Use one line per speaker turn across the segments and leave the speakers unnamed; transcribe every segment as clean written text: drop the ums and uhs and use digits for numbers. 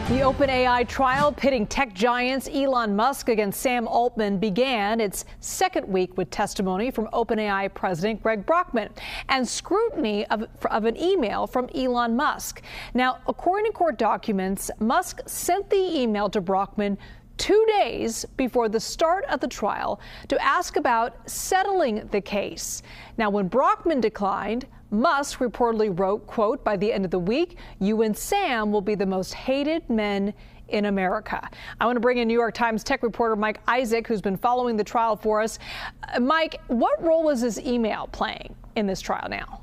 The OpenAI trial pitting tech giants Elon Musk against Sam Altman began its second week with testimony from OpenAI President Greg Brockman and scrutiny of an email from Elon Musk. Now, according to court documents, Musk sent the email to Brockman 2 days before the start of the trial to ask about settling the case. Now, when Brockman declined, Musk reportedly wrote, quote, "By the end of the week, you and Sam will be the most hated men in America." I want to bring in New York Times tech reporter Mike Isaac, who's been following the trial for us. Mike, what role was this email playing in this trial now?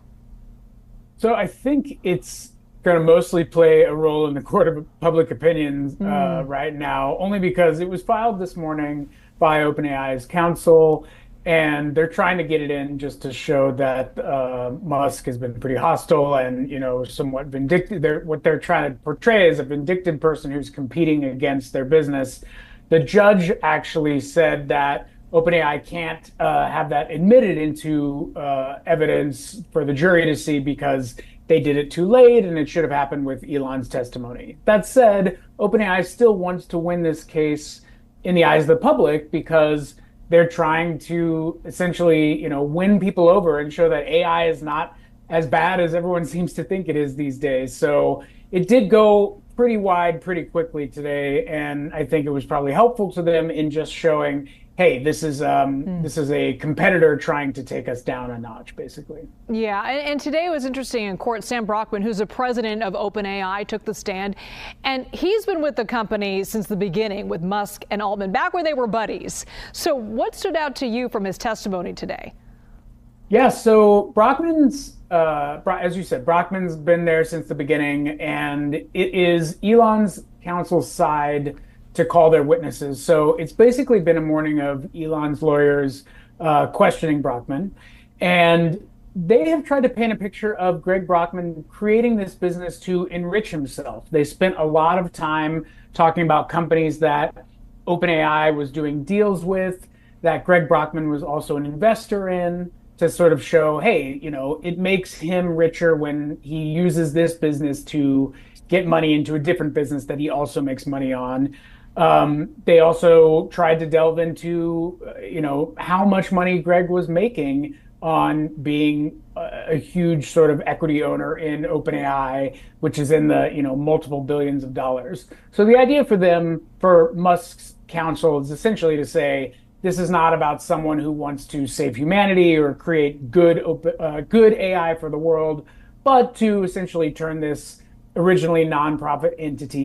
So I think it's going to mostly play a role in the court of public opinion right now, only because it was filed this morning by OpenAI's counsel, and they're trying to get it in just to show that Musk has been pretty hostile and, somewhat vindictive. What they're trying to portray is a vindictive person who's competing against their business. The judge actually said that OpenAI can't have that admitted into evidence for the jury to see because they did it too late and it should have happened with Elon's testimony. That said, OpenAI still wants to win this case in the eyes of the public because they're trying to essentially, win people over and show that AI is not as bad as everyone seems to think it is these days. So it did go pretty wide pretty quickly today, and I think it was probably helpful to them in just showing, hey, this is a competitor trying to take us down a notch, basically.
Yeah, and today it was interesting in court. Sam Brockman, who's the president of OpenAI, took the stand, and he's been with the company since the beginning with Musk and Altman, back when they were buddies. So what stood out to you from his testimony today?
Yeah, so Brockman's, as you said, Brockman's been there since the beginning, and it is Elon's counsel's side to call their witnesses. So it's basically been a morning of Elon's lawyers questioning Brockman. And they have tried to paint a picture of Greg Brockman creating this business to enrich himself. They spent a lot of time talking about companies that OpenAI was doing deals with, that Greg Brockman was also an investor in, to sort of show, hey, it makes him richer when he uses this business to get money into a different business that he also makes money on. They also tried to delve into, how much money Greg was making on being a huge sort of equity owner in OpenAI, which is in the, multiple billions of dollars. So the idea for them, for Musk's counsel, is essentially to say, this is not about someone who wants to save humanity or create good AI for the world, but to essentially turn this originally nonprofit entity